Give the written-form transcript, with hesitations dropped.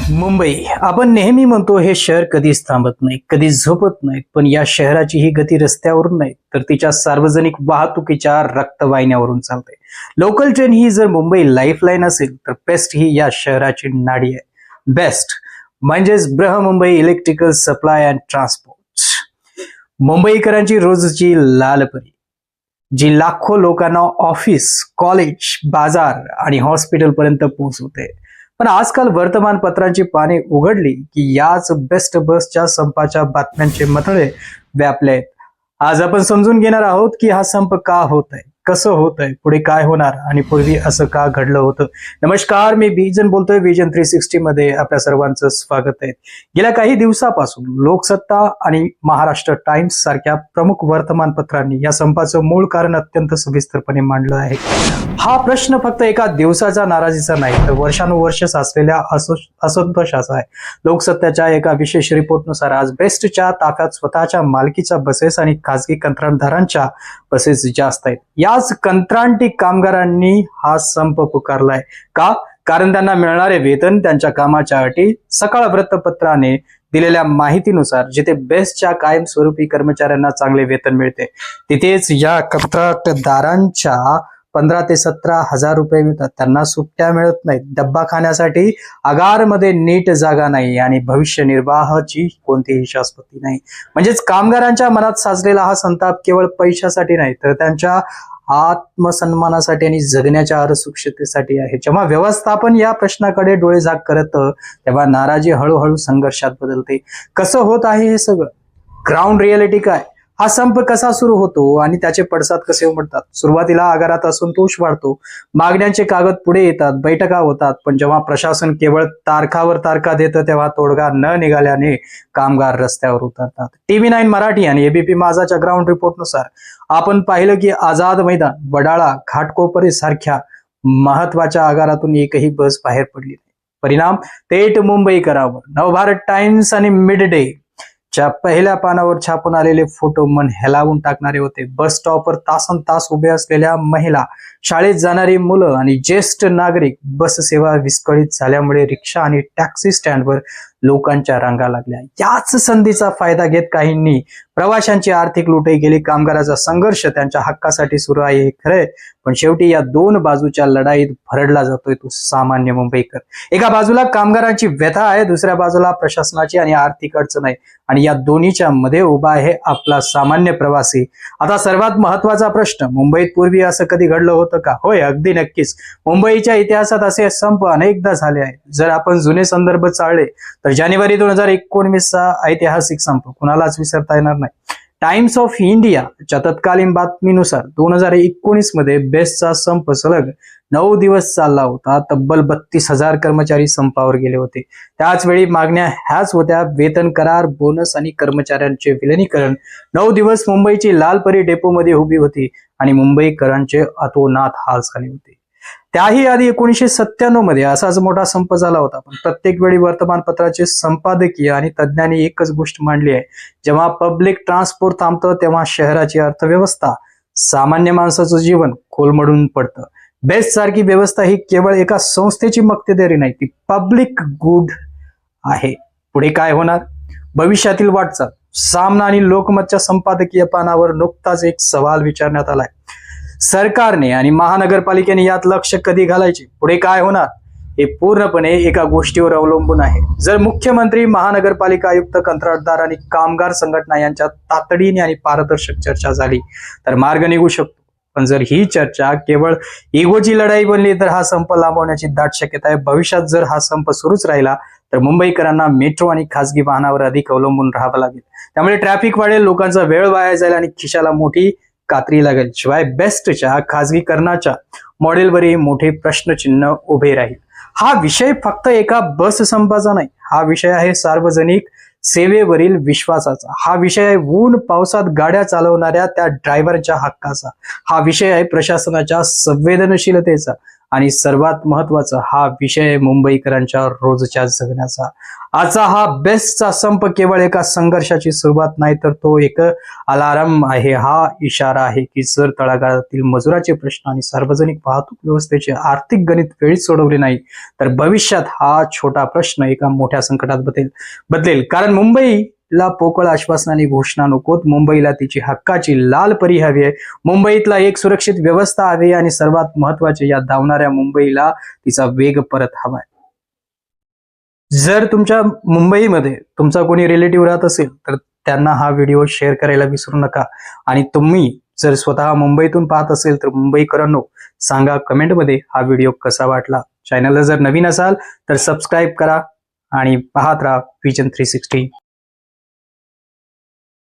मुंबई आपण नेहमी म्हणतो हे शहर कधीच थांबत नाही, कधी झोपत नाही. पण या शहराची ही गती रस्त्यावरून नाही तर तिच्या सार्वजनिक वाहतुकीच्या रक्तवाहिन्यावरून चालते. लोकल ट्रेन ही जर मुंबई लाईफलाईन असेल तर बेस्ट ही या शहराची नाडी आहे. बेस्ट म्हणजेच Brihanmumbai electrical supply and transport. मुंबईकरांची रोजची लालपरी जी लाखो लोकांना ऑफिस, कॉलेज, बाजार आणि हॉस्पिटल पर्यंत पोहोचवते. पण आजकाल वर्तमानपत्रांची पाने उघडली की याच बेस्ट बसच्या संपाच्या बातम्यांचे मथळे व्यापले आहेत. आज आपण समजून घेणार आहोत की हा संप का होत आहे, कसं होत आहे, पुढे काय होणार आणि पूर्वी असं का घडलं होतं. नमस्कार, मी बीजन बोलतोय. विजन 360 मध्ये आपल्या सर्वांचं स्वागत आहे. गेल्या काही दिवसापासून लोकसत्ता आणि महाराष्ट्र टाइम्स सारख्या प्रमुख वर्तमानपत्रांनी या संपाचं मूळ कारण अत्यंत सविस्तरपणे मांडलं आहे. हा प्रश्न फक्त एका दिवसाचा नाराजीचा नाही तर वर्षानुवर्ष साचलेल्या असंतोषाचा आहे. लोकसत्ताच्या एका विशेष रिपोर्टनुसार आज बेस्टच्या ताफ्यात स्वतःच्या मालकीच्या बसेस आणि खासगी कंत्राटदारांच्या बसेस जास्त आहेत. याच कंत्राटी कामगारांनी हा संप पुकारलाय का? कारण त्यांना मिळणारे वेतन, त्यांच्या कामाच्या अटी, सकाळ वृत्तपत्राने दिलेल्या माहितीनुसार जिथे बेस्टच्या कायमस्वरूपी कर्मचाऱ्यांना चांगले वेतन मिळते तिथेच या कंत्राटदारांच्या 15 ते 17 हजार रुपये मिळतात. त्यांना सुट्ट्या मिळत नाहीत, डब्बा खाण्यासाठी आगारमध्ये नीट जागा नाही आणि भविष्य निर्वाहाची कोणतीही शाश्वती नाही. म्हणजेच कामगारांच्या मनात साचलेला हा संताप केवळ पैशासाठी नाही तर त्यांच्या आत्मसन्मानासाठी आणि जगण्याच्या सुरक्षिततेसाठी आहे. जेव्हा व्यवस्थापन या प्रश्नाकडे डोळेझाक करतं तेव्हा नाराजी हळूहळू संघर्षात बदलते. कसं होत आहे हे सगळं? ग्राउंड रियालिटी काय? हा संप कसा सुरू होतो आणि त्याचे पडसाद कसे उमटतात? सुरुवातीला आगारात असंतोष वाढतो, मागण्यांचे कागद पुढे येतात, बैठका होतात. पण जेव्हा प्रशासन केवळ तारखावर तारखा देतं तेव्हा तोडगा न निघाल्याने कामगार रस्त्यावर उतरतात. TV9 मराठी आणि ABP माझाच्या ग्राउंड रिपोर्टनुसार आपण पाहिलं की आझाद मैदान, वडाळा, घाटकोपर सारख्या महत्वाच्या आगारातून एकही बस बाहेर पडली नाही. परिणाम थेट मुंबईकरांवर. नवभारत टाइम्स आणि मिड डे च्या पहिल्या पानावर छापून आलेले फोटो मन हेलावून टाकणारे होते. बस स्टॉपवर तासन तास उभे असलेल्या महिला, शाळेत जाणारी मुलं आणि ज्येष्ठ नागरिक. बस सेवा विस्कळीत झाल्यामुळे रिक्षा आणि टॅक्सी स्टँडवर लोकांच्या रांगा लागल्या. याच संधीचा फायदा घेत काहींनी प्रवाशांची आर्थिक लुटही केली. कामगाराचा संघर्ष त्यांच्या हक्कासाठी सुरू आहे हे खरंय, पण शेवटी या दोन बाजूच्या लढाईत भरडला जातोय तो सामान्य मुंबईकर. एका बाजूला कामगारांची व्यथा आहे, दुसऱ्या बाजूला प्रशासनाची आणि आर्थिक अडचण आहे आणि या दोन्हीच्या मध्ये उभा आहे आपला सामान्य प्रवासी. आता सर्वात महत्वाचा प्रश्न, मुंबईत पूर्वी असं कधी घडलं होतं का? होय, अगदी नक्कीच. मुंबईच्या इतिहासात असे संप अनेकदा झाले आहेत. जर आपण जुने संदर्भ चाळले तर जानेवारी 2019चा ऐतिहासिक संप कुणालाच विसरता येणार नाही. टाइम्स ऑफ इंडियाच्या तत्कालीन बातमीनुसार 2019 मध्ये बेस्टचा संप सलग 9 दिवस चालला होता. तब्बल 32,000 कर्मचारी संपावर गेले होते. त्याच वेळी मागण्या ह्याच होत्या: वेतन करार, बोनस आणि कर्मचाऱ्यांचे विलिनीकरण. 9 दिवस मुंबईची लालपरी डेपोमध्ये उभी होती आणि मुंबईकरांचे अतोनात हाल झाले होते. त्याही आधी 1997 मध्ये असाच मोठा संप झाला होता. पण प्रत्येक वेळी वर्तमानपत्राचे संपादकीय आणि तज्ज्ञांनी एकच गोष्ट मांडली आहे: जेव्हा पब्लिक ट्रान्सपोर्ट थांबतं तेव्हा शहराची अर्थव्यवस्था, सामान्य माणसाचं जीवन कोलमडून पडतं. बेस्ट सारखी व्यवस्था ही केवळ एका संस्थेची मक्तेदारी नाही, ती पब्लिक गुड आहे. पुढे काय होणार? भविष्यातील वाटचाल. सामना आणि लोकमतच्या संपादकीय पानावर नुकताच एक सवाल विचारण्यात आलाय: सरकारने आणि महानगरपालिकेने यात लक्ष कधी घालायचे? पुढे काय होणार? हे पूर्णपणे एका गोष्टीवर अवलंबून आहे. जर मुख्यमंत्री, महानगरपालिका आयुक्त, कंत्राटदार आणि कामगार संघटना यांच्यात तातडीने आणि पारदर्शक चर्चा झाली तर मार्ग निघू शकतो. पण जर ही चर्चा केवळ इगोची लढाई बनली तर हा संप लांबवण्याची दाट शक्यता आहे. भविष्यात जर हा संप सुरूच राहिला तर मुंबईकरांना मेट्रो आणि खासगी वाहनावर अधिक अवलंबून राहावं लागेल. त्यामुळे ट्रॅफिक वाढेल, लोकांचा वेळ वाया जाईल आणि खिशाला मोठी कात्री लागेल. शिवाय बेस्टच्या खासगीकरणाच्या मॉडेलवरही मोठे प्रश्नचिन्ह उभे राहील. हा विषय फक्त एका बस संपाचा नाही, हा विषय आहे सार्वजनिक सेवेवरील विश्वासाचा. हा विषय आहे ऊन पावसात गाड्या चालवणाऱ्या त्या ड्रायव्हरच्या हक्काचा. हा विषय आहे प्रशासनाच्या संवेदनशीलतेचा आणि सर्वात महत्वाचा हा विषय आहे मुंबईकरांच्या रोजच्या जगण्याचा. आजचा हा बेस्टचा संप केवळ एका संघर्षाची सुरुवात नाही, तर तो एक अलार्म आहे. हा इशारा आहे की जर तळागाळातील मजुराचे प्रश्न आणि सार्वजनिक वाहतूक व्यवस्थेचे आर्थिक गणित वेळीच सोडवले नाही, तर भविष्यात हा छोटा प्रश्न एका मोठ्या संकटात बदलेल. कारण मुंबईला पोकळ आश्वासनाने घोषणा नकोत. मुंबईला तिची हक्काची लाल परी हवी आहे. मुंबईतला एक सुरक्षित व्यवस्था हवी आणि सर्वात महत्वाचे या धावणाऱ्या मुंबईला तिचा वेग परत हवाय. जर तुमच्या मुंबईमध्ये तुमचा कोणी रिलेटिव्ह राहत असेल तर त्यांना हा व्हिडिओ शेअर करायला विसरू नका. आणि तुम्ही जर स्वतः मुंबईतून पाहत असेल तर मुंबईकरांनो, सांगा कमेंटमध्ये हा व्हिडिओ कसा वाटला. चॅनलला जर नवीन असाल तर सबस्क्राईब करा आणि पाहत राहा व्हिजन 360.